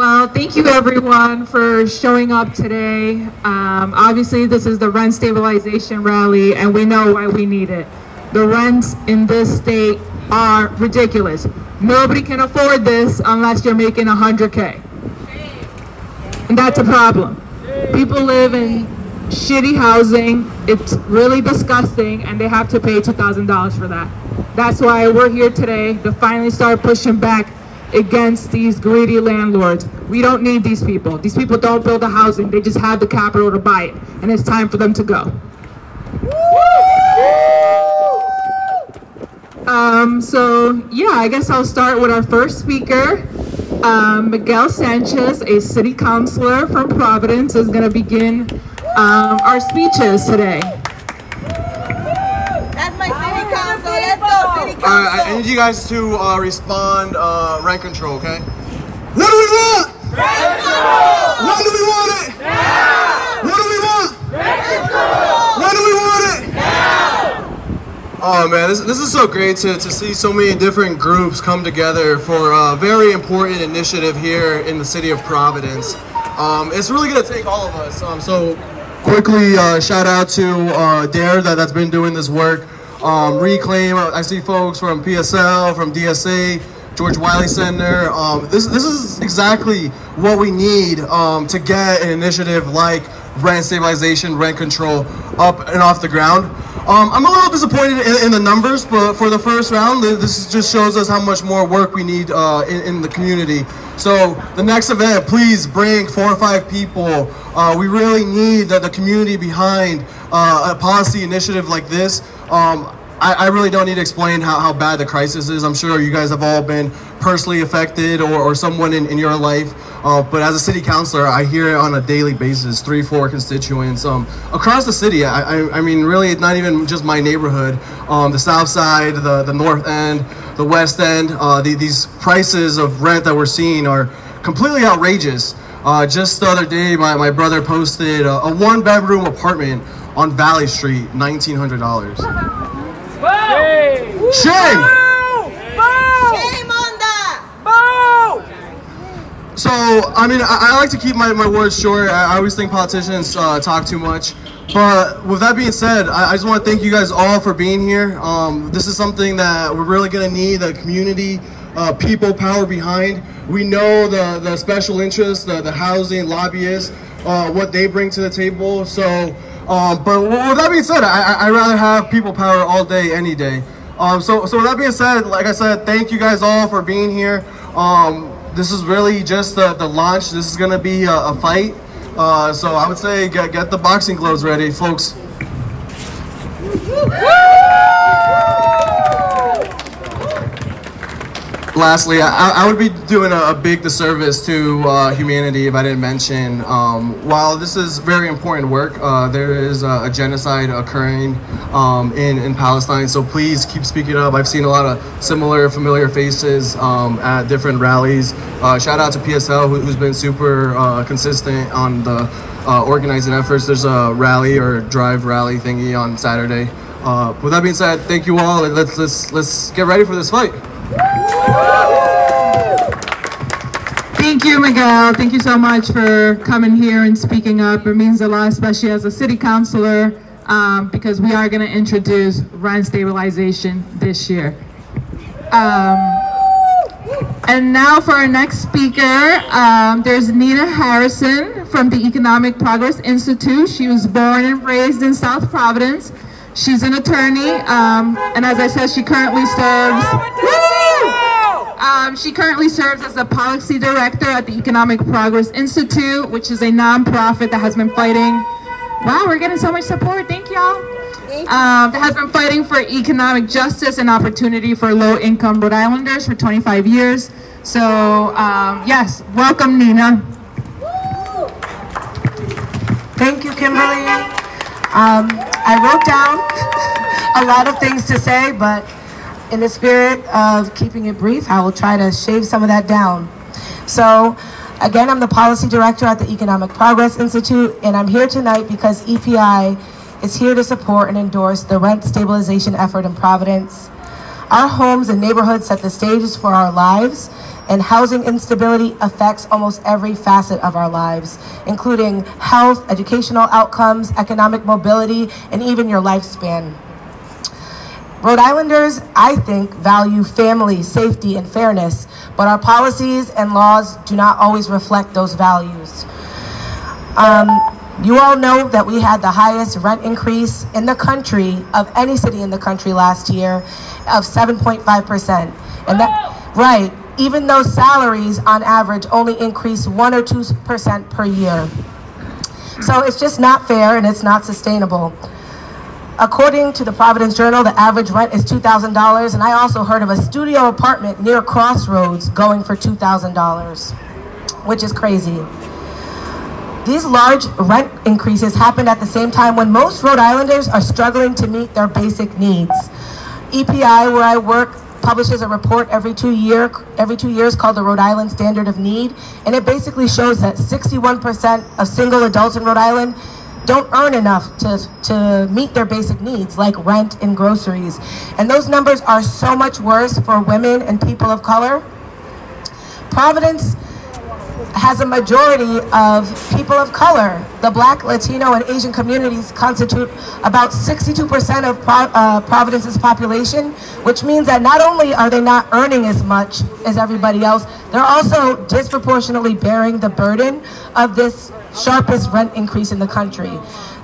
Well, thank you everyone for showing up today. Obviously, this is the rent stabilization rally, and we know why we need it. The rents in this state are ridiculous. Nobody can afford this unless you're making 100K. And that's a problem. People live in shitty housing. It's really disgusting, and they have to pay $2,000 for that. That's why we're here today to finally start pushing back against these greedy landlords. We don't need these people. These people don't build the housing. They just have the capital to buy it, and it's time for them to go. So yeah, I guess I'll start with our first speaker. Miguel Sanchez, a city councilor from Providence, is going to begin our speeches today. That's my city council. Let's go, city council. All right, I need you guys to respond rent control, okay? What do we want? Rent control! When do we want it? Now! What do we want? Rent control! When do we want it? Now! Oh man, this is so great to see so many different groups come together for a very important initiative here in the city of Providence. It's really going to take all of us. So quickly, shout out to Dare that's been doing this work. Reclaim, I see folks from PSL, from DSA, George Wiley Center. This is exactly what we need to get an initiative like rent stabilization, rent control up and off the ground. I'm a little disappointed in the numbers, but for the first round, this just shows us how much more work we need in the community. So the next event, please bring 4 or 5 people. We really need the community behind a policy initiative like this. I really don't need to explain how bad the crisis is. I'm sure you guys have all been personally affected or someone in your life. But as a city councilor, I hear it on a daily basis, 3-4 constituents across the city. I mean, really, it's not even just my neighborhood. The south side, the north end, the west end, these prices of rent that we're seeing are completely outrageous. Just the other day, my brother posted a 1-bedroom apartment on Valley Street, $1,900. Shame! Boo! Shame on that! Boo! So, I mean, I like to keep my words short. I always think politicians talk too much. But with that being said, I just want to thank you guys all for being here. This is something that we're really going to need the community, people power behind. We know the special interests, the housing lobbyists, what they bring to the table. So, but with that being said, I'd rather have people power all day, any day. So with that being said, like I said, thank you guys all for being here. This is really just the launch. This is going to be a fight. So I would say get the boxing gloves ready, folks. Lastly, I would be doing a big disservice to humanity if I didn't mention, while this is very important work, there is a genocide occurring in Palestine, so please keep speaking up. I've seen a lot of similar, familiar faces at different rallies. Shout out to PSL, who's been super consistent on the organizing efforts. There's a rally or drive rally thingy on Saturday. With that being said, thank you all, and let's get ready for this fight. Thank you, Miguel. Thank you so much for coming here and speaking up. It means a lot, especially as a city councilor, because we are going to introduce rent stabilization this year. And now for our next speaker, there's Nina Harrison from the Economic Progress Institute. She was born and raised in South Providence. She's an attorney, and as I said, she currently serves as a policy director at the Economic Progress Institute, which is a nonprofit that has been fighting. Wow, we're getting so much support. Thank y'all. That has been fighting for economic justice and opportunity for low-income Rhode Islanders for 25 years. So, yes, welcome, Nina. Thank you, Kinverly. I wrote down a lot of things to say, but in the spirit of keeping it brief, I will try to shave some of that down. So, again, I'm the policy director at the Economic Progress Institute, and I'm here tonight because EPI is here to support and endorse the rent stabilization effort in Providence. Our homes and neighborhoods set the stages for our lives, and housing instability affects almost every facet of our lives, including health, educational outcomes, economic mobility, and even your lifespan. Rhode Islanders, I think, value family, safety, and fairness, but our policies and laws do not always reflect those values. You all know that we had the highest rent increase in the country of any city in the country last year of 7.5%. And that, right, even though salaries on average only increase 1 or 2% per year. So it's just not fair and it's not sustainable. According to the Providence Journal, the average rent is $2,000, and I also heard of a studio apartment near Crossroads going for $2,000, which is crazy. These large rent increases happened at the same time when most Rhode Islanders are struggling to meet their basic needs. EPI, where I work, publishes a report every 2 years called the Rhode Island Standard of Need, and it basically shows that 61% of single adults in Rhode Island don't earn enough to meet their basic needs, like rent and groceries. And those numbers are so much worse for women and people of color. Providence has a majority of people of color. The Black, Latino, and Asian communities constitute about 62% of Providence's population, which means that not only are they not earning as much as everybody else, they're also disproportionately bearing the burden of this sharpest rent increase in the country.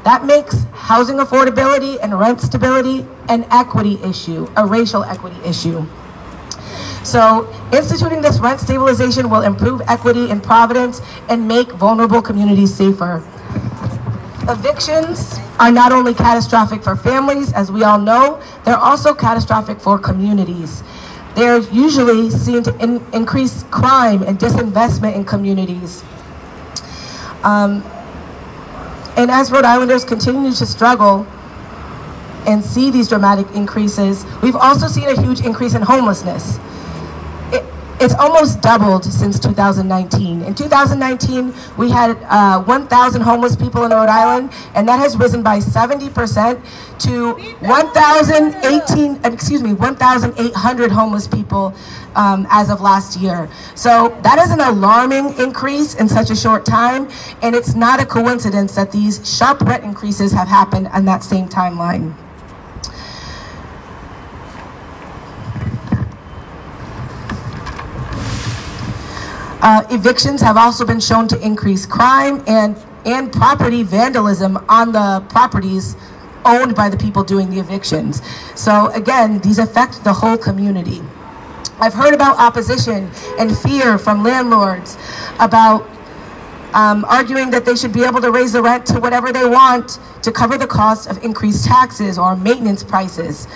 That makes housing affordability and rent stability an equity issue, a racial equity issue. So instituting this rent stabilization will improve equity in Providence and make vulnerable communities safer. Evictions are not only catastrophic for families, as we all know, they're also catastrophic for communities. They're usually seen to increase crime and disinvestment in communities. And as Rhode Islanders continue to struggle and see these dramatic increases, we've also seen a huge increase in homelessness. It's almost doubled since 2019. In 2019, we had 1,000 homeless people in Rhode Island, and that has risen by 70% to 1,800 homeless people as of last year. So that is an alarming increase in such a short time, and it's not a coincidence that these sharp rent increases have happened on that same timeline. Evictions have also been shown to increase crime and property vandalism on the properties owned by the people doing the evictions. So again, these affect the whole community. I've heard about opposition and fear from landlords about arguing that they should be able to raise the rent to whatever they want to cover the cost of increased taxes or maintenance prices.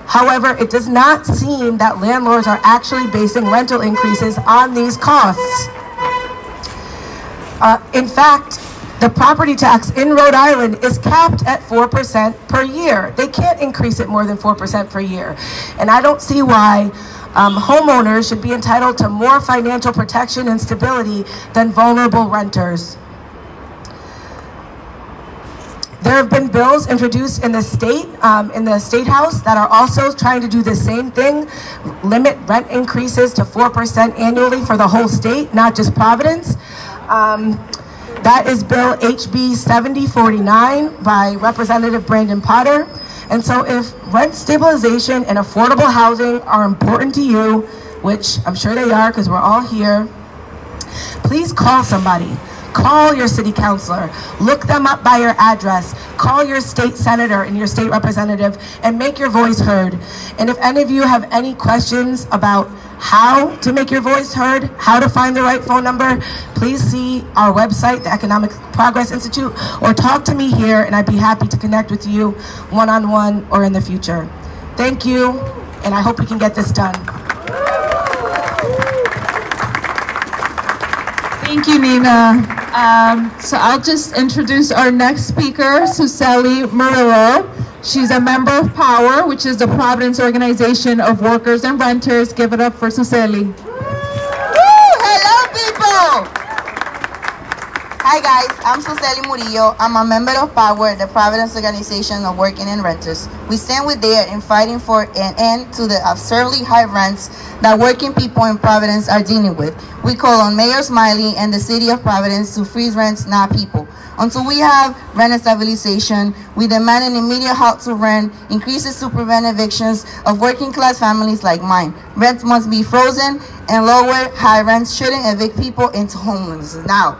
However, it does not seem that landlords are actually basing rental increases on these costs. In fact, the property tax in Rhode Island is capped at 4% per year. They can't increase it more than 4% per year. And I don't see why homeowners should be entitled to more financial protection and stability than vulnerable renters. There have been bills introduced in the state house that are also trying to do the same thing, limit rent increases to 4% annually for the whole state, not just Providence. That is Bill HB 7049 by Representative Brandon Potter. And so if rent stabilization and affordable housing are important to you, which I'm sure they are because we're all here, please call somebody. Call your city councilor, look them up by your address, call your state senator and your state representative, and make your voice heard. And if any of you have any questions about how to make your voice heard, how to find the right phone number, please see our website, the Economic Progress Institute, or talk to me here, and I'd be happy to connect with you one-on-one or in the future. Thank you, and I hope we can get this done. Thank you, Nina. So I'll just introduce our next speaker, Sucely Murillo. She's a member of POWER, which is the Providence Organization of Workers and Renters. Give it up for Sucely. Hello, people. Hi guys, I'm Sucely Murillo. I'm a member of POWER, the Providence Organization of Working and Renters. We stand with DARE in fighting for an end to the absurdly high rents that working people in Providence are dealing with. We call on Mayor Smiley and the City of Providence to freeze rents, not people. Until we have rent stabilization, we demand an immediate halt to rent, increases to prevent evictions of working class families like mine. Rent must be frozen and lower. High rents shouldn't evict people into homelessness. Now,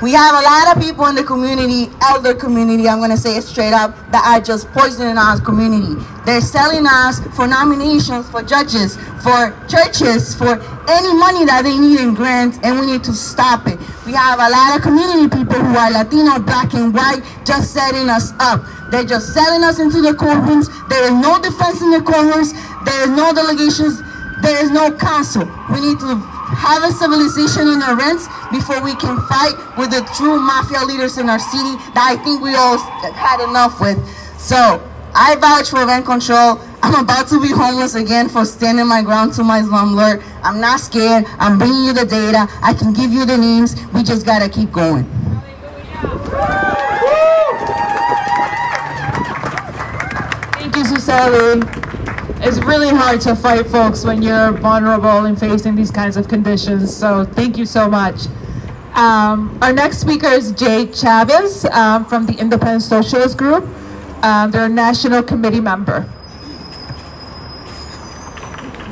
we have a lot of people in the community, elder community, I'm going to say it straight up, that are just poisoning our community. They're selling us for nominations, for judges, for churches, for any money that they need in grants, and we need to stop it. We have a lot of community people who are Latino, black, and white just setting us up. They're just selling us into the courtrooms. There is no defense in the courtrooms. There is no delegations. There is no council. We need to have a civilization in our rents before we can fight with the true mafia leaders in our city that I think we all had enough with. So I vouch for rent control. I'm about to be homeless again for standing my ground to my slumlord. I'm not scared. I'm bringing you the data. I can give you the names. We just gotta keep going. Thank you, Sucely. It's really hard to fight, folks, when you're vulnerable and facing these kinds of conditions. So thank you so much. Our next speaker is Chavez from the Independent Socialist Group. They're a national committee member.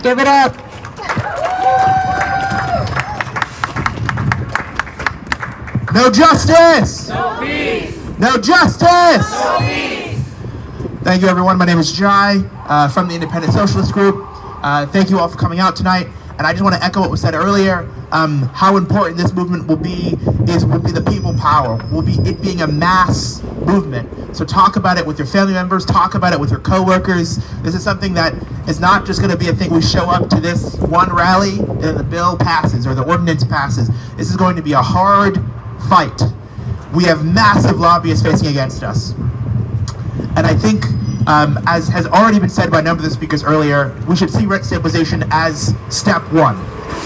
Give it up. No justice! No peace! No justice! No peace! Thank you, everyone. My name is Jai from the Independent Socialist Group. Thank you all for coming out tonight. And I just want to echo what was said earlier. How important this movement will be the people power. Will be it being a mass movement. So talk about it with your family members. Talk about it with your coworkers. This is something that is not just going to be a thing we show up to this one rally and then the bill passes or the ordinance passes. This is going to be a hard fight. We have massive lobbyists facing against us. And I think, as has already been said by a number of the speakers earlier, we should see rent stabilization as step one,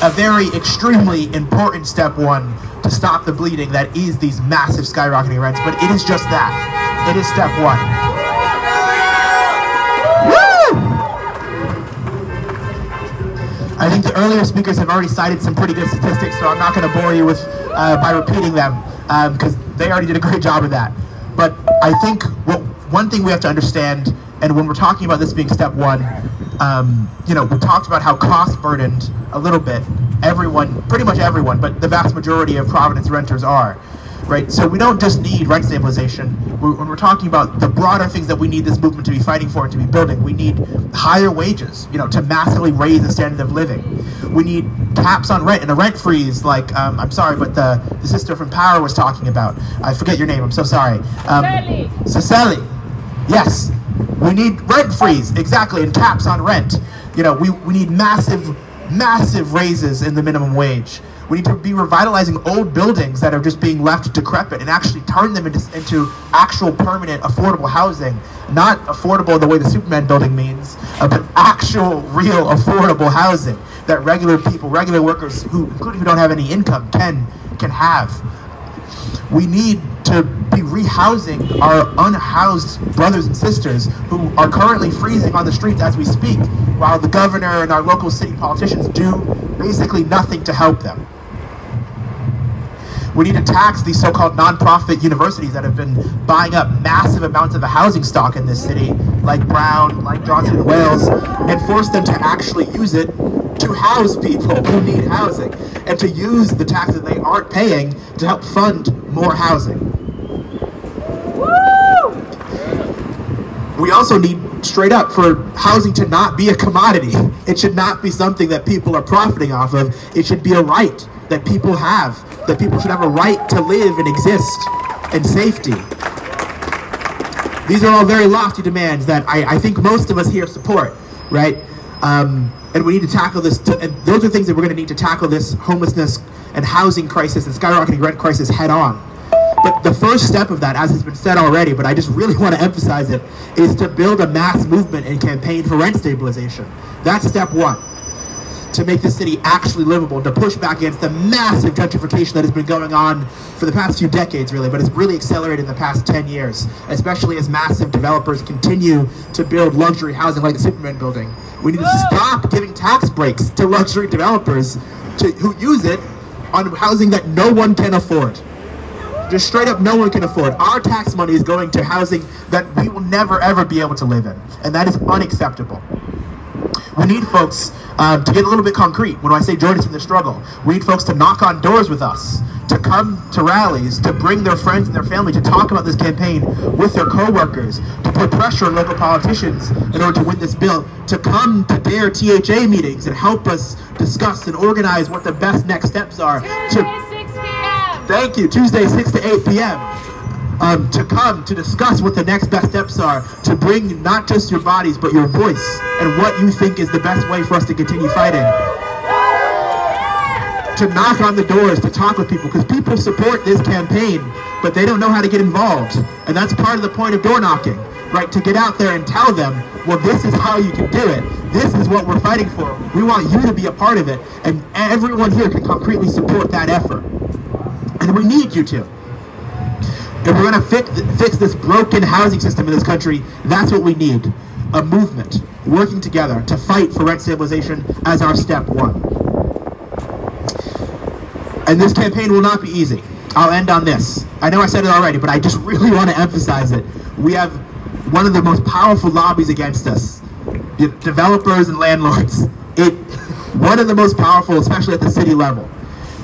a very extremely important step one to stop the bleeding that is these massive skyrocketing rents. But it is just that. It is step one. Woo! I think the earlier speakers have already cited some pretty good statistics, so I'm not going to bore you with by repeating them, because they already did a great job of that. But I think one thing we have to understand, and when we're talking about this being step one, you know, we talked about how cost burdened a little bit everyone, pretty much everyone, but the vast majority of Providence renters are, right? So we don't just need rent stabilization. When we're talking about the broader things that we need this movement to be fighting for and to be building, we need higher wages, you know, to massively raise the standard of living. We need caps on rent and a rent ffreeze, like, I'm sorry, but the sister from Power was talking about. I forget your name, I'm so sorry. Socialist. Yes, we need rent freeze, exactly, and caps on rent. You know, we need massive raises in the minimum wage. We need to be revitalizing old buildings that are just being left decrepit and actually turn them into actual permanent affordable housing. Not affordable the way the Superman building means, but actual real affordable housing that regular people, regular workers, including who don't have any income, can have. We need to be rehousing our unhoused brothers and sisters who are currently freezing on the streets as we speak, while the governor and our local city politicians do basically nothing to help them. We need to tax these so-called nonprofit universities that have been buying up massive amounts of the housing stock in this city, like Brown, like Johnson & Wales, and force them to actually use it to house people who need housing, and to use the taxes they aren't paying to help fund more housing. Woo! We also need, straight up, for housing to not be a commodity. It should not be something that people are profiting off of. It should be a right that people have, that people should have a right to live and exist in safety. These are all very lofty demands that I think most of us here support, right? And we need to tackle this, and those are things that we're going to need to tackle this homelessness and housing crisis and skyrocketing rent crisis head on. But the first step of that, as has been said already, but I just really want to emphasize it, is to build a mass movement and campaign for rent stabilization. That's step one. to make the city actually livable, to push back against the massive gentrification that has been going on for the past few decades, really, but it's really accelerated in the past 10 years, especially as massive developers continue to build luxury housing like the Superman building. We need to stop giving tax breaks to luxury developers who use it on housing that no one can afford. Just straight up no one can afford. Our tax money is going to housing that we will never ever be able to live in, and that is unacceptable. We need folks to get a little bit concrete. When I say join us in the struggle, we need folks to knock on doors with us, to come to rallies, to bring their friends and their family, to talk about this campaign with their co-workers, to put pressure on local politicians in order to win this bill, to come to their THA meetings and help us discuss and organize what the best next steps are. Tuesday, 6 p.m. Thank you. Tuesday, 6 to 8 p.m. To come to discuss what the next best steps are, to bring not just your bodies but your voice and what you think is the best way for us to continue fighting. To knock on the doors, to talk with people, because people support this campaign, but they don't know how to get involved. And that's part of the point of door knocking, right? To get out there and tell them, well, this is how you can do it. This is what we're fighting for. We want you to be a part of it. And everyone here can concretely support that effort. And we need you to. If we're going to fix this broken housing system in this country, that's what we need. A movement, working together to fight for rent stabilization as our step one. And this campaign will not be easy. I'll end on this. I know I said it already, but I just really want to emphasize it. We have one of the most powerful lobbies against us. Developers and landlords. One of the most powerful, especially at the city level.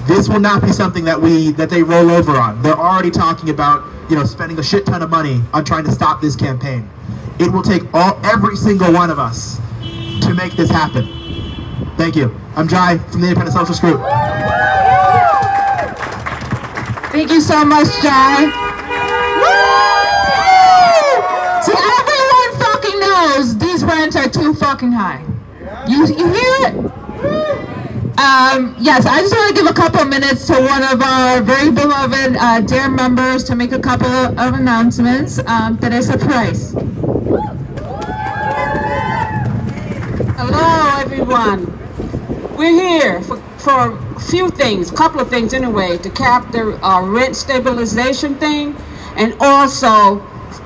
This will not be something that they roll over on. They're already talking about, spending a shit ton of money on trying to stop this campaign. It will take every single one of us to make this happen. Thank you. I'm Jai from the Independent Socialist Group. Thank you so much, Jai. See, everyone fucking knows these rents are too fucking high. You hear it? Yes, I just want to give a couple of minutes to one of our very beloved dear members to make a couple of announcements. Teresa Price. Hello, everyone. We're here for a few things, a couple of things anyway, to cap the rent stabilization thing, and also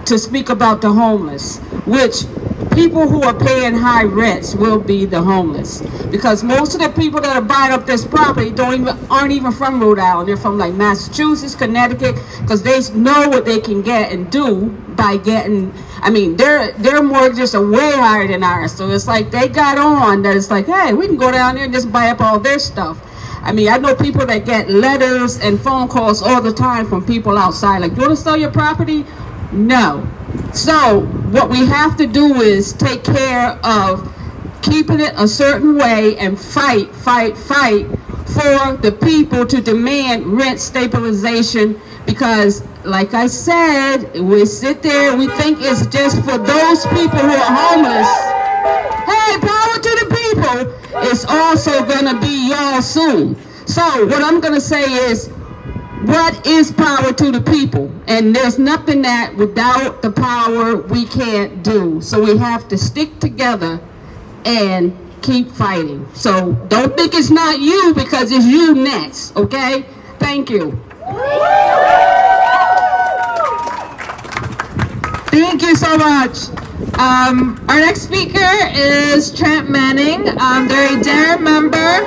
to speak about the homeless, which people who are paying high rents will be the homeless, because most of the people that are buying up this property aren't even from Rhode Island. They're from like Massachusetts, Connecticut, because they know what they can get and do by getting. I mean, their mortgages are way higher than ours, so it's like they got on that. It's like, hey, we can go down there and just buy up all their stuff. I mean, I know people that get letters and phone calls all the time from people outside, like, you want to sell your property? No. So what we have to do is take care of keeping it a certain way and fight for the people to demand rent stabilization, because like I said, we sit there and we think it's just for those people who are homeless. Hey, power to the people. It's also gonna be y'all soon. So what I'm gonna say is, what is power to the people? And there's nothing that without the power we can't do. So we have to stick together and keep fighting. So don't think it's not you, because it's you next, okay? Thank you. Thank you so much. Our next speaker is Trent Manning. They're a dear member.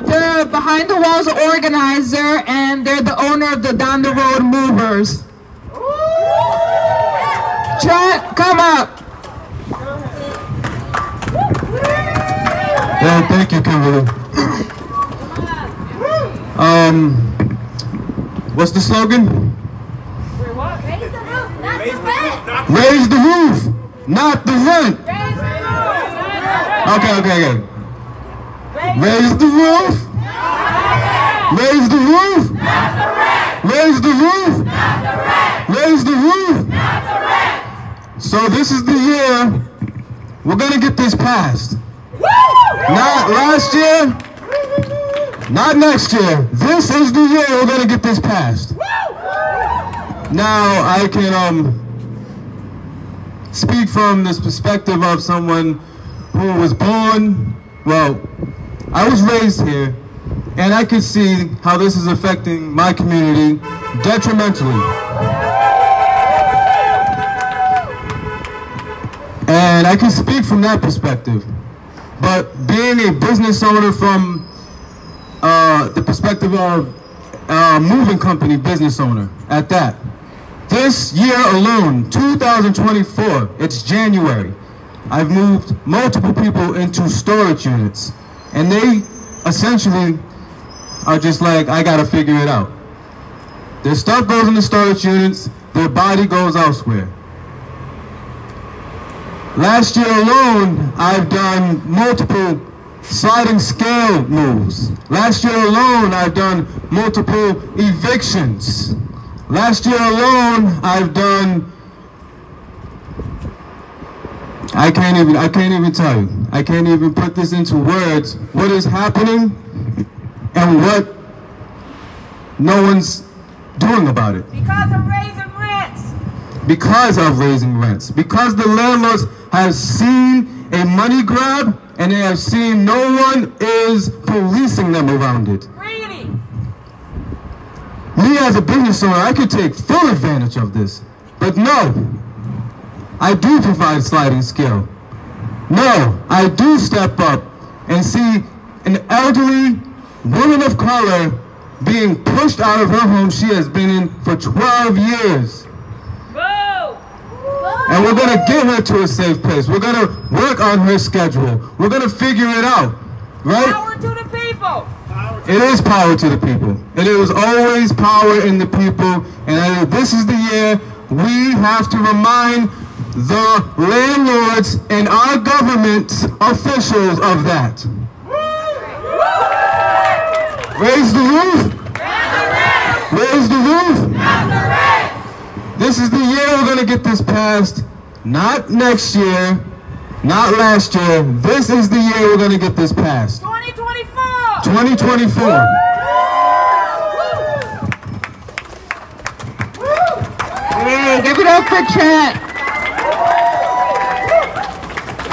They're behind the walls organizer, and they're the owner of the Down the Road Movers. Trent, come up. Well, thank you, Kinverly. What's the slogan? Raise the roof, not the rent. Okay. Raise the roof. Raise the roof. Raise the roof. Raise the roof. So this is the year we're gonna get this passed. Not last year, not next year. This is the year we're gonna get this passed. Now I can speak from this perspective of someone who who was born, well, I was raised here, and I can see how this is affecting my community detrimentally. And I can speak from that perspective. But being a business owner from the perspective of a moving company business owner at that, this year alone, 2024, it's January, I've moved multiple people into storage units, and they essentially are just like, I gotta figure it out. Their stuff goes in the storage units, their body goes elsewhere. Last year alone, I've done multiple sliding scale moves. Last year alone, I've done multiple evictions. Last year alone, I've done, I can't even tell you. I can't even put this into words, what is happening and what no one's doing about it. Because of raising rents. Because of raising rents. Because the landlords have seen a money grab and they have seen no one is policing them around it. Greedy. Me as a business owner, I could take full advantage of this. But no, I do provide sliding scale. No, I do step up and see an elderly woman of color being pushed out of her home she has been in for 12 years. And we're gonna get her to a safe place. We're gonna work on her schedule. We're gonna figure it out, right? Power to the people. It is power to the people. It is always power in the people. And this is the year we have to remind the landlords and our government officials of that. Raise the roof. Raise the roof. This is the year we're going to get this passed. Not next year, not last year. This is the year we're going to get this passed. 2024. 2024. Hey, give it up for Trent.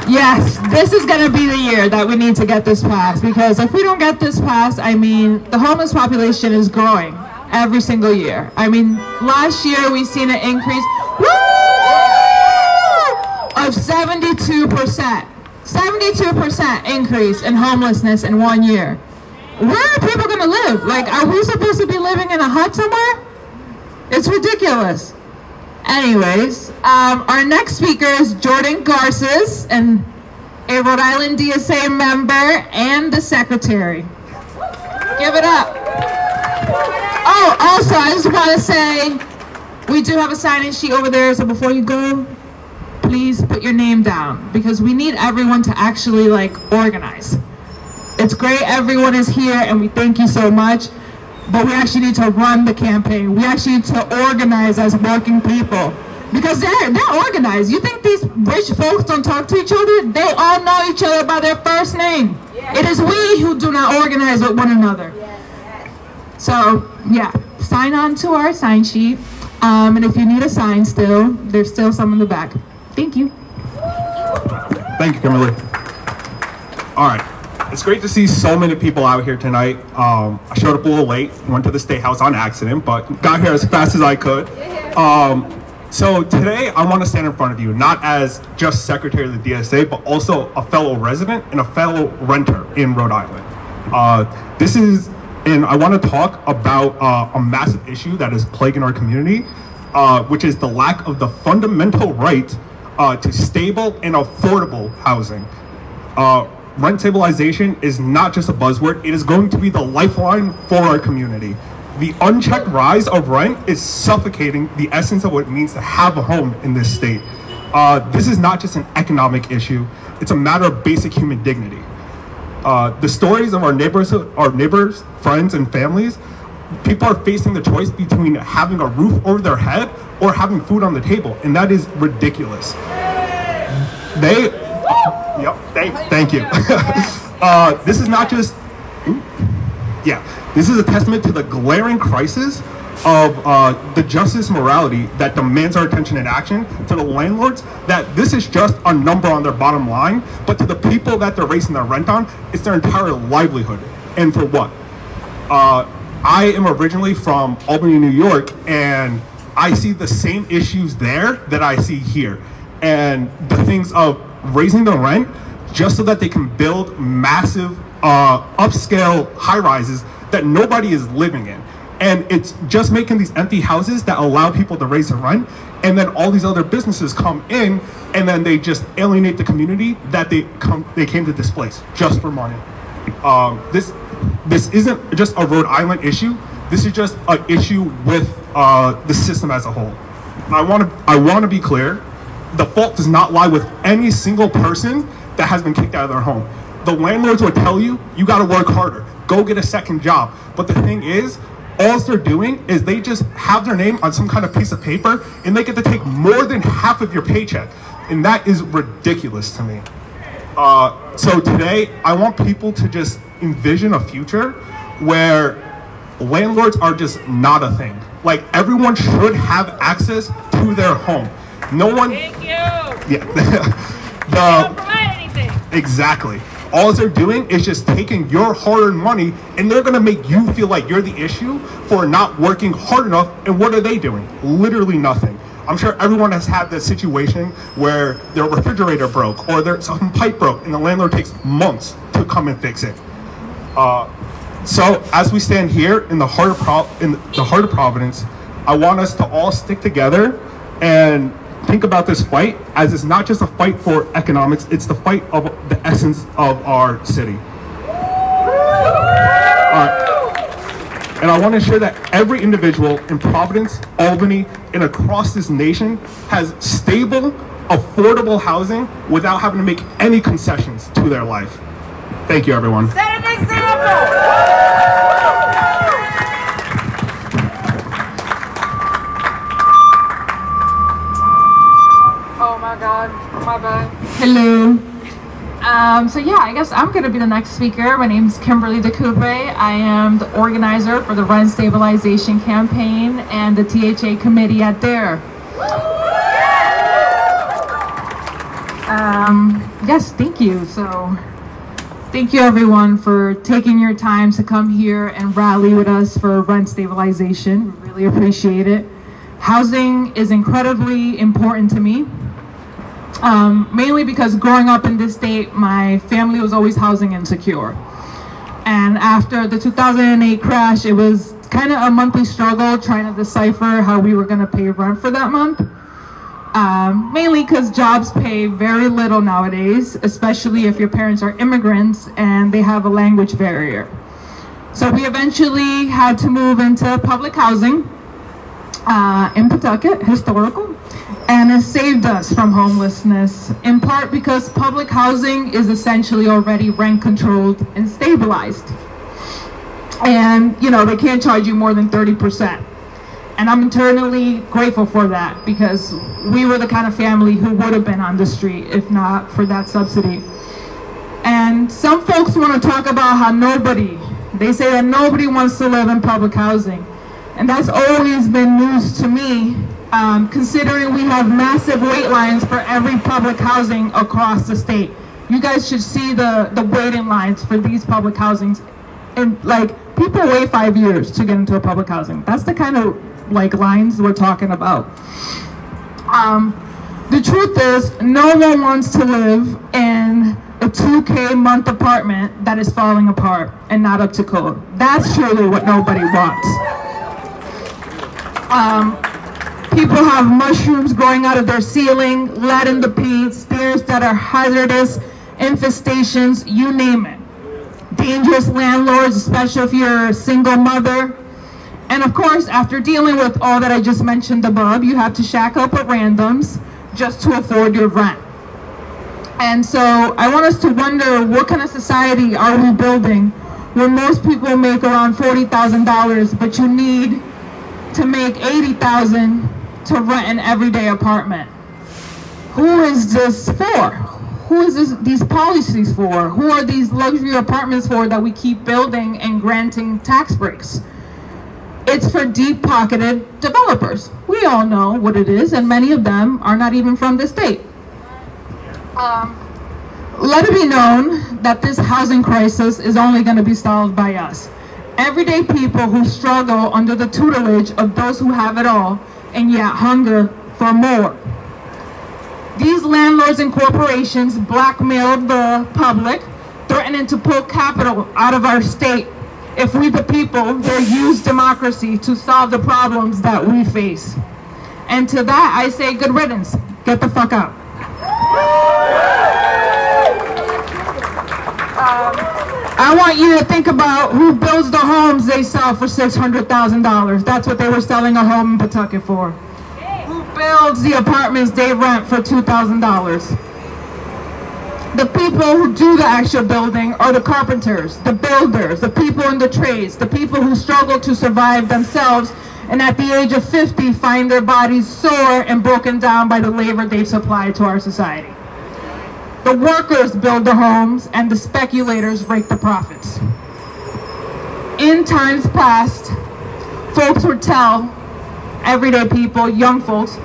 Yes, this is going to be the year that we need to get this passed, because if we don't get this passed, I mean, the homeless population is growing every single year. I mean, last year we've seen an increase of 72%. 72% increase in homelessness in 1 year. Where are people going to live? Like, are we supposed to be living in a hut somewhere? It's ridiculous. Anyways, our next speaker is Jordan Garces, and a Rhode Island DSA member and the secretary. Give it up. Oh, also, I just want to say, we do have a sign-in sheet over there, so before you go, please put your name down, because we need everyone to actually, like, organize. It's great everyone is here, and we thank you so much, but we actually need to run the campaign. We actually need to organize as working people, because they're organized. You think these rich folks don't talk to each other? They all know each other by their first name. It is we who do not organize with one another. So, yeah, sign on to our sign sheet. And if you need a sign still, there's still some in the back. Thank you. Thank you, Kimberly. All right. It's great to see so many people out here tonight. I showed up a little late, went to the State House on accident, but got here as fast as I could. So today I want to stand in front of you, not as just Secretary of the DSA, but also a fellow resident and a fellow renter in Rhode Island. And I want to talk about a massive issue that is plaguing our community, which is the lack of the fundamental right to stable and affordable housing. Rent stabilization is not just a buzzword, it is going to be the lifeline for our community. The unchecked rise of rent is suffocating the essence of what it means to have a home in this state. This is not just an economic issue, it's a matter of basic human dignity. The stories of our neighbors, friends, and families, people are facing the choice between having a roof over their head or having food on the table, and that is ridiculous. Thank you. This is not just, this is a testament to the glaring crisis of the justice morality that demands our attention and action to the landlords, that this is just a number on their bottom line, but to the people that they're raising their rent on, it's their entire livelihood. And for what? I am originally from Albany, New York, and I see the same issues there that I see here. And the things of raising the rent just so that they can build massive upscale high-rises that nobody is living in. And it's just making these empty houses that allow people to raise the rent, and then all these other businesses come in, and then they just alienate the community that they came to displace just for money. This isn't just a Rhode Island issue. This is just an issue with the system as a whole. I want to be clear. The fault does not lie with any single person that has been kicked out of their home. The landlords will tell you, you got to work harder, go get a second job. But the thing is, all they're doing is they just have their name on some kind of piece of paper, and they get to take more than half of your paycheck. And that is ridiculous to me. So today, I want people to just envision a future where landlords are just not a thing. Like, everyone should have access to their home. No one. Thank you. Yeah. They don't provide anything. Exactly. All they're doing is just taking your hard-earned money, and they're gonna make you feel like you're the issue for not working hard enough. And what are they doing? Literally nothing. I'm sure everyone has had this situation where their refrigerator broke or their some pipe broke, and the landlord takes months to come and fix it. So as we stand here in the heart of Providence, I want us to all stick together and think about this fight as it's not just a fight for economics, it's the fight of the essence of our city. And I want to ensure that every individual in Providence, Albany, and across this nation has stable, affordable housing without having to make any concessions to their life. Thank you, everyone. Set an example! Oh my God, my bad. Hello. So yeah, I guess I'm going to be the next speaker. My name is Kimberly Dicupe. I am the organizer for the Rent Stabilization Campaign and the THA committee at DARE. Yes, thank you. So thank you everyone for taking your time to come here and rally with us for rent stabilization. We really appreciate it. Housing is incredibly important to me. Mainly because growing up in this state, my family was always housing insecure. And after the 2008 crash, it was kind of a monthly struggle trying to decipher how we were going to pay rent for that month. Mainly because jobs pay very little nowadays, especially if your parents are immigrants and they have a language barrier. So we eventually had to move into public housing in Pawtucket, historical. And it saved us from homelessness, in part because public housing is essentially already rent controlled and stabilized. And, you know, they can't charge you more than 30%. And I'm eternally grateful for that, because we were the kind of family who would have been on the street if not for that subsidy. And some folks want to talk about how they say that nobody wants to live in public housing. And that's always been news to me. Considering we have massive wait lines for every public housing across the state. You guys should see the waiting lines for these public housings. And like, people wait 5 years to get into a public housing. That's the kind of like lines we're talking about. The truth is, no one wants to live in a $2K month apartment that is falling apart and not up to code. That's surely what nobody wants. People have mushrooms growing out of their ceiling, lead in the paint, stairs that are hazardous, infestations, you name it. Dangerous landlords, especially if you're a single mother. And of course, after dealing with all that I just mentioned above, you have to shack up with randoms just to afford your rent. And so I want us to wonder, what kind of society are we building when most people make around $40,000, but you need to make $80,000 to rent an everyday apartment? Who is this for? Who is these policies for? Who are these luxury apartments for that we keep building and granting tax breaks? It's for deep-pocketed developers. We all know what it is, and many of them are not even from the state. Let it be known that this housing crisis is only going to be solved by us. Everyday people who struggle under the tutelage of those who have it all and yet hunger for more. These landlords and corporations blackmailed the public, threatening to pull capital out of our state if we the people will use democracy to solve the problems that we face. And to that I say good riddance. Get the fuck out. I want you to think about who builds the homes they sell for $600,000. That's what they were selling a home in Pawtucket for. Who builds the apartments they rent for $2,000? The people who do the actual building are the carpenters, the builders, the people in the trades, the people who struggle to survive themselves and at the age of 50 find their bodies sore and broken down by the labor they've supplied to our society. The workers build the homes and the speculators rake the profits. In times past, folks would tell everyday people, young folks,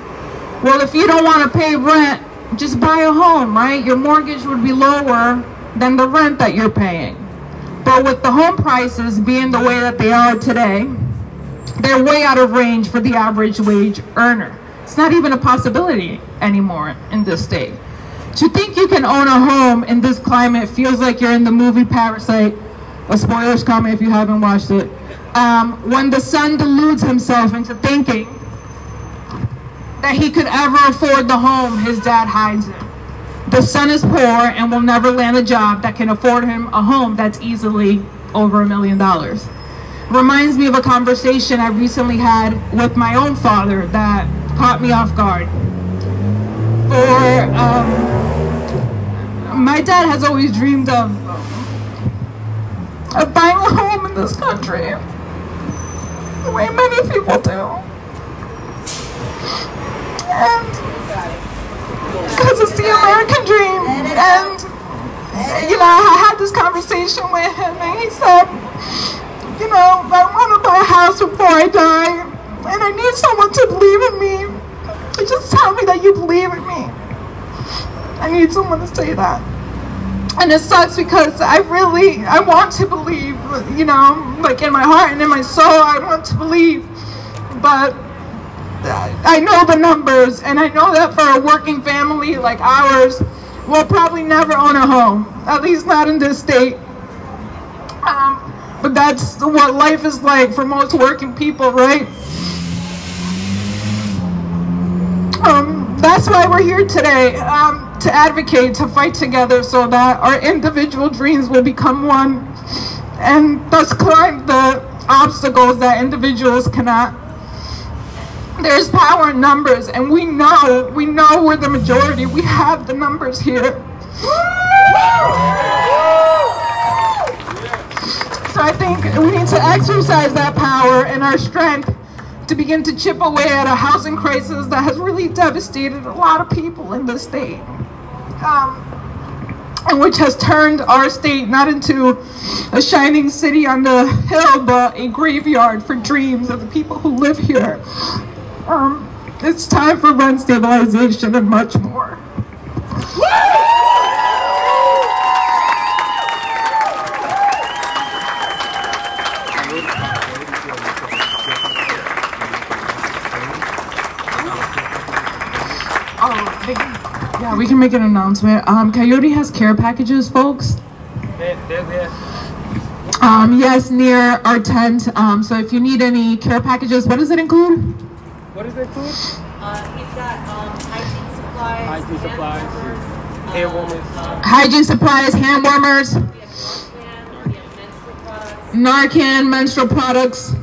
well, if you don't want to pay rent, just buy a home, right? Your mortgage would be lower than the rent that you're paying. But with the home prices being the way that they are today, they're way out of range for the average wage earner. It's not even a possibility anymore in this state. To think you can own a home in this climate feels like you're in the movie Parasite. A spoiler's coming if you haven't watched it. When the son deludes himself into thinking that he could ever afford the home his dad hides him. The son is poor and will never land a job that can afford him a home that's easily over $1 million. Reminds me of a conversation I recently had with my own father that caught me off guard. My dad has always dreamed of buying a home in this country, the way many people do. And because it's the American dream. And, you know, I had this conversation with him and he said, you know, I want to buy a house before I die and I need someone to believe in me. Just tell me that you believe in me. I need someone to say that. And it sucks because I want to believe, you know, like in my heart and in my soul, I want to believe. But I know the numbers, and I know that for a working family like ours, we'll probably never own a home, at least not in this state. But that's what life is like for most working people, right? That's why we're here today, to advocate, to fight together so that our individual dreams will become one and thus climb the obstacles that individuals cannot. There's power in numbers, and we know we're the majority. We have the numbers here. So I think we need to exercise that power and our strength to begin to chip away at a housing crisis that has really devastated a lot of people in this state. And which has turned our state not into a shining city on the hill, but a graveyard for dreams of the people who live here. It's time for rent stabilization and much more. Yeah, we can make an announcement. Coyote has care packages, folks. Yes, near our tent. So if you need any care packages, what does it include? What does it include? He's got hygiene supplies, hand warmers. Hygiene supplies, hand warmers. we have menstrual products. Narcan, menstrual products.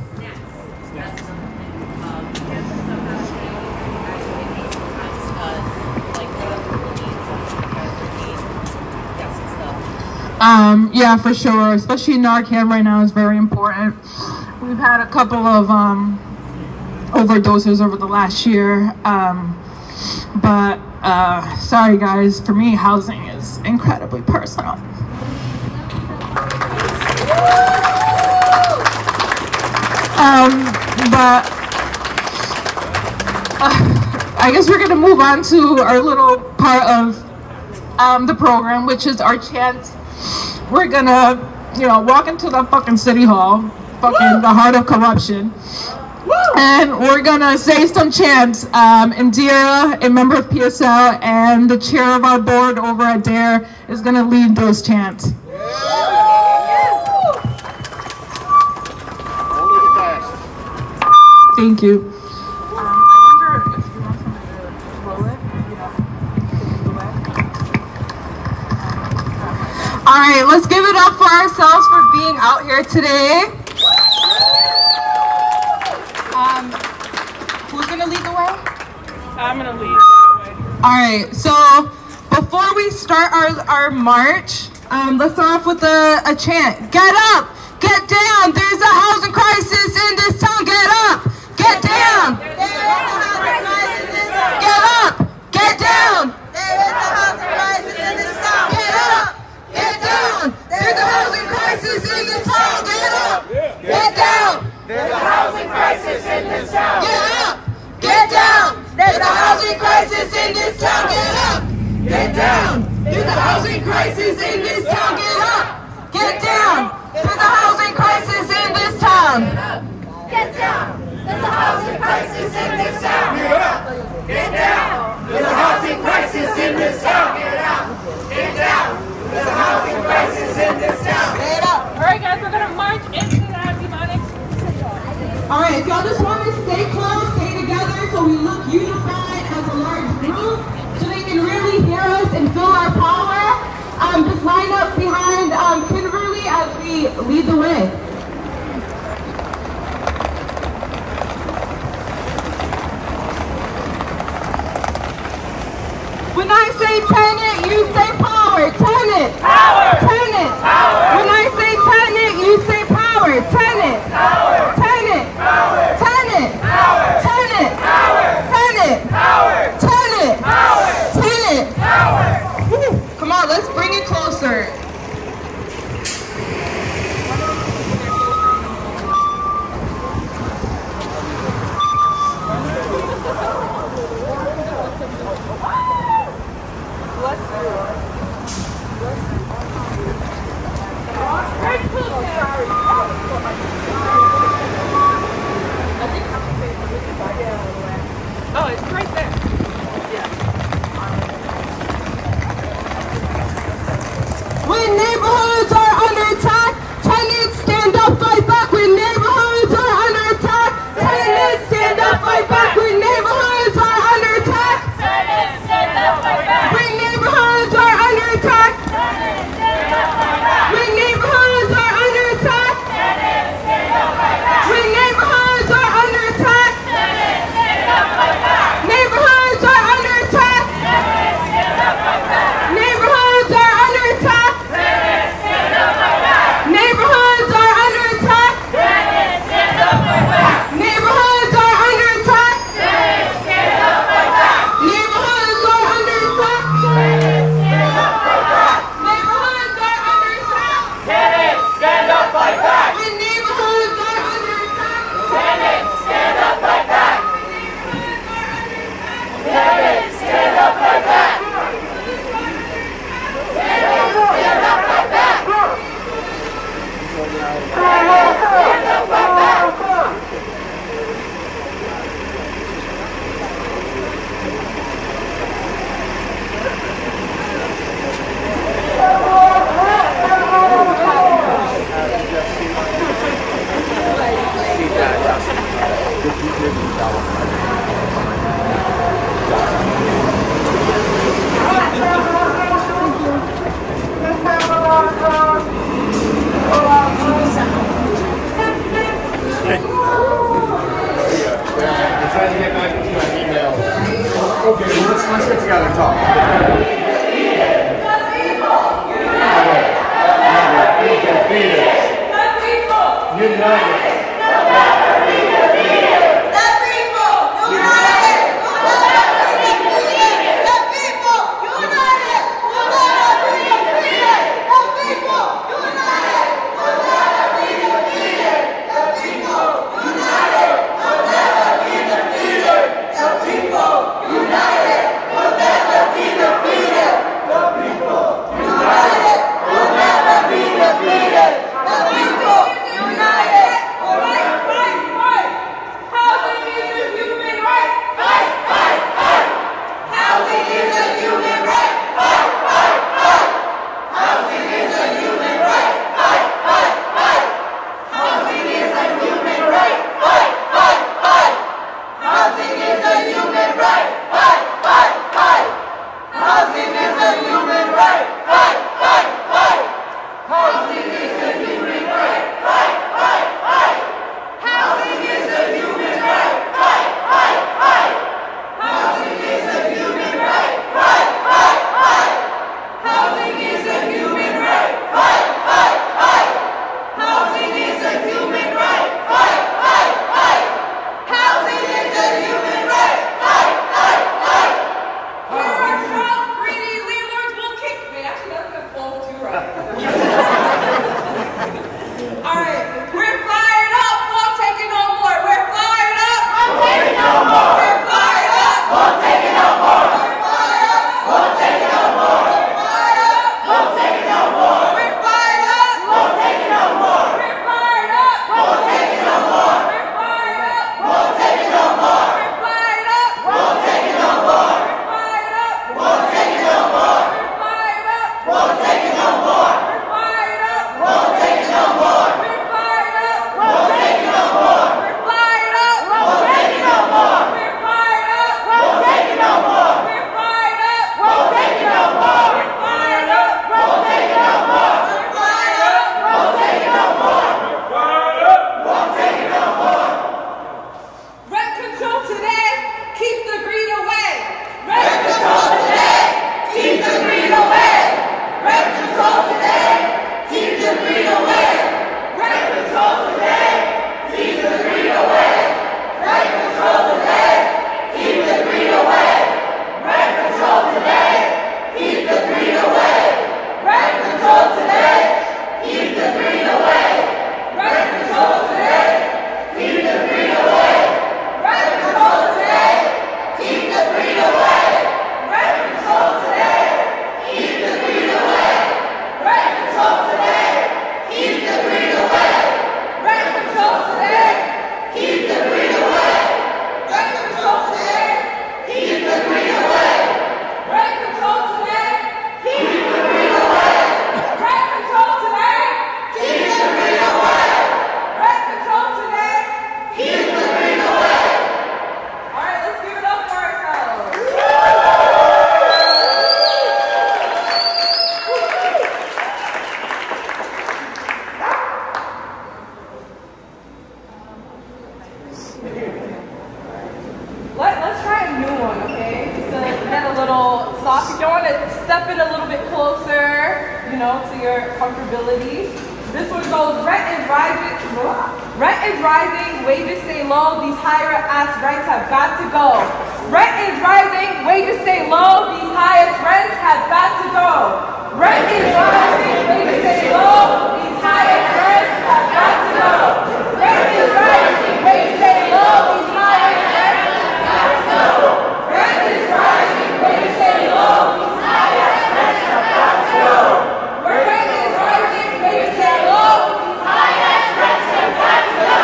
Yeah, for sure. Especially Narcan right now is very important. We've had a couple of overdoses over the last year. But sorry guys, for me, housing is incredibly personal. But I guess we're gonna move on to our little part of the program, which is our chant. We're gonna, walk into the fucking City Hall, the heart of corruption. And we're gonna say some chants. Andira, a member of PSL, and the chair of our board over at DARE is gonna lead those chants. Thank you. I wonder if you want somebody to roll it. All right, let's give it up for ourselves for being out here today. Who's gonna lead the way? I'm gonna lead that way. All right, so before we start our march, let's start off with a chant. Get up, get down, there's a housing crisis in this town, get up, get down. Get up, get down. There is a housing crisis in this town, get up, get down. There's a housing crisis in this town, get up, get down. There's a housing crisis in this town, get up. Get down! There's a housing crisis in this town, get up! Get down! There's a housing crisis in this town, get up! Get down! There's a housing crisis in this town! Get down! There's a housing crisis in this town, get up! Get down! There's a housing crisis in this town, get up! Get down! There's a housing crisis in this town, get up! Alright guys, we're gonna march into that demonic City Hall. Alright, if y'all just want to stay close, stay together so we look unified as a large group, so they can really hear us and feel our power, just line up behind Kinverly as we lead the way. When I say tenant, you say power. Tenant. Power. Tenant. Power. When I say tenant, you say power. Tenant. Power. Tenant. Power. Tenant. Power. Tenant. Power. Tenant. Power. Tenant. Power. Tenant. Power. Come on, let's bring it closer. Oh, it's right there. When neighborhoods are under attack, tenants stand up, fight back. When neighborhoods are under attack, tenants stand up, fight back. When neighborhoods are under attack, tenants stand up, fight back. When neighborhoods are under attack, tenants stand up, fight back. When neighborhoods are under attack, tenants stand up, fight back. When neighborhoods are under attack, tenants stand up, fight back. Neighborhoods are under attack, tenants stand up, fight back. Neighborhoods are under attack. Neighborhoods are under attack. Tenants stand up, fight back. Neighborhoods are under attack. Tenants stand up, fight back. Neighborhoods are under attack. Tenants stand up, fight back. Neighborhoods are under attack. Tenants stand up, fight back. When neighborhoods are under attack. Tenants stand up, fight back. Tenants stand up, fight back. Tenants stand up, fight back. Okay, well, let's get together and talk. Let's try a new one, okay? Just to get a little soft. If you want to step in a little bit closer, you know, to your comfortability. This one goes, rent is rising, wages stay low, these higher ass rents have got to go. Rent is rising, wages stay low, these highest rents have got to go. Rent is rising, wages stay low, these highest rents have got to go. Rent is rising, wages stay low, these highest rents have got to go. Rent is rising, wages stay low, these highest rents have got to go. Rent is rising, wages stay low, these highest rents have got to go.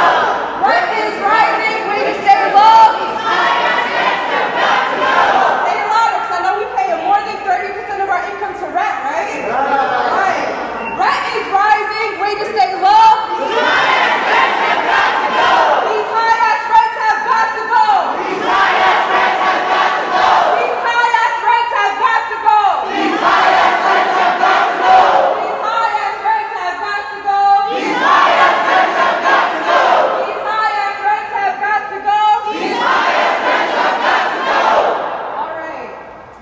Rent is rising, wages stay low, these highest rents have got to go. Say it louder, because I know we pay more than 30% of our income to rent, right? Right. Rent is rising, wages stay low, these highest rents have got to go. These highest rents have got to go. These highest rents have got to go. These highest rents have got to go. These highest rents have got to go. These highest rents have got to go. These highest rents have got to go. These highest rents have got to go. These highest rents have got to go. All right.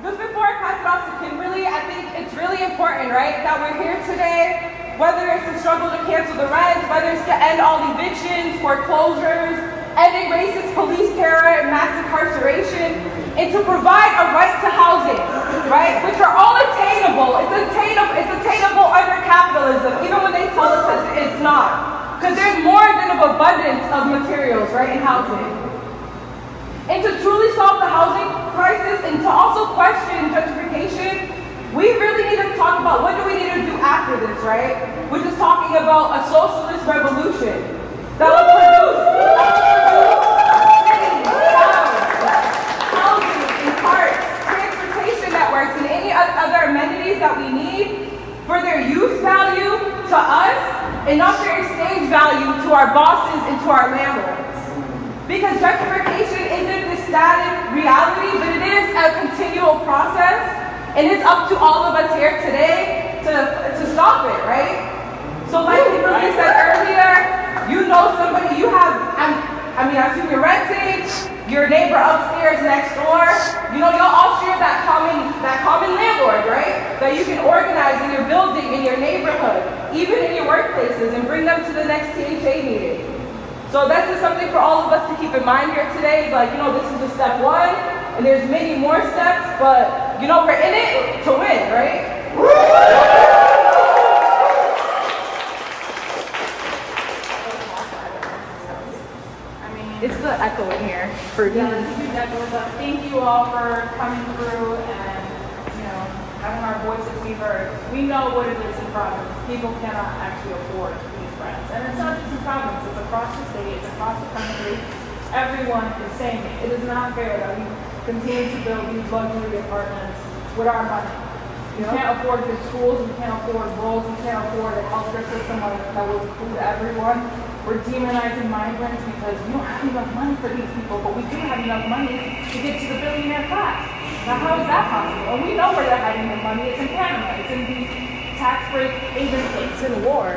Just before I pass it off to Kinverly, I think it's really important, right, that we're here today. Whether it's the struggle to cancel the rent, whether it's to end all evictions, foreclosures, ending racist police terror and mass incarceration, and to provide a right to housing, right? Which are all attainable. It's attainable under capitalism, even when they tell us that it's not. Because there's more than an abundance of materials, right, in housing. And to truly solve the housing crisis and to also question gentrification, we really need to talk about what do we need to do after this, right? Which is talking about a socialist revolution that will produce cities, towns, housing, and parks, transportation networks, and any other amenities that we need for their use value to us and not their exchange value to our bosses and to our landlords. Because gentrification isn't this static reality, but it is a continual process. And it's up to all of us here today to stop it, right? So like Kimberly said earlier, you know somebody, you have, I assume you're renting, your neighbor upstairs next door, you know, you'll all share that common landlord, right? That you can organize in your building, in your neighborhood, even in your workplaces, and bring them to the next THA meeting. So that's just something for all of us to keep in mind here today. Is like, you know, this is just step one, and there's many more steps, but you know, we're in it to win, right? It's the echo in here for you. Yeah, it's a huge echo, but thank you all for coming through and, you know, having our voices be heard. We know what it is in Providence. People cannot actually afford these rents. And it's not just in Providence, it's across the state, it's across the country. Everyone is saying it. It is not fair that we continue to build these luxury apartments with our money. We can't afford good schools, we can't afford roads, we can't afford a healthcare system that will include everyone. We're demonizing migrants because we don't have enough money for these people, but we do have enough money to get to the billionaire class. Now how is that possible? And we know where they're hiding the money. It's in Panama. It's in these tax break haven states. in war.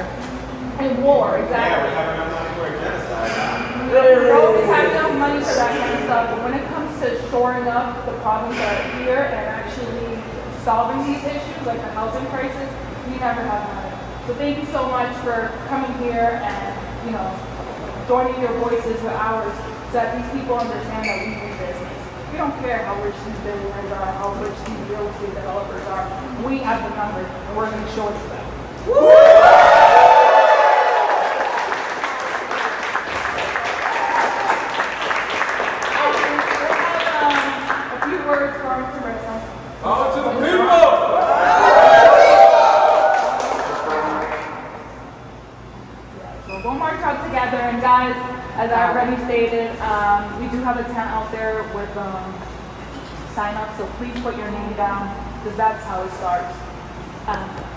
In war, exactly. Yeah, we have enough money for a genocide. We always have enough money for that kind of stuff, but when it comes to shoring up the problems that are here and actually solving these issues, like the housing crisis, we never have money. So thank you so much for coming here and, you know, joining your voices with ours so that these people understand that we do business. We don't care how rich these billionaires are, how rich these real estate developers are. We have the numbers, and we're going to show it to them. Power to the people! So we'll march out together, and guys, as I already stated, we do have a tent out there with sign up, so please put your name down, because that's how it starts.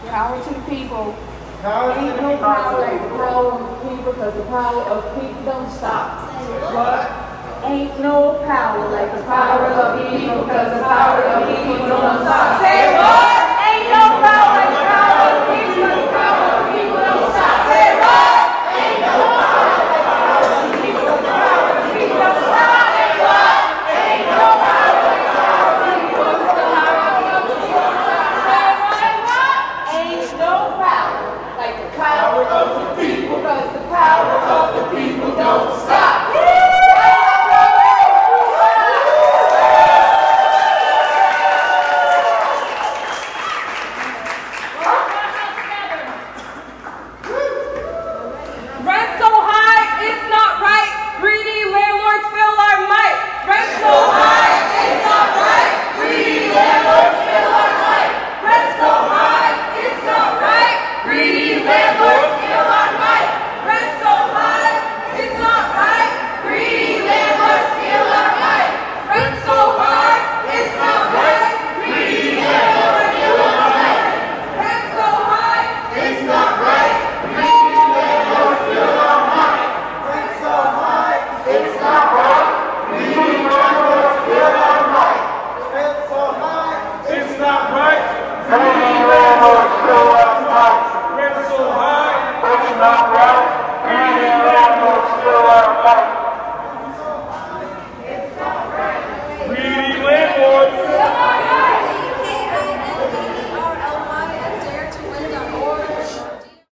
Power to the people. Ain't no power like the power of the people, because the power of people don't stop. What? Ain't no power like the power of the people, because the power of the people don't stop. Say what? Ain't no power like the power of the people, because the power of the people don't stop. Say what? Ain't no power like the power of the people, because the power of the people Right.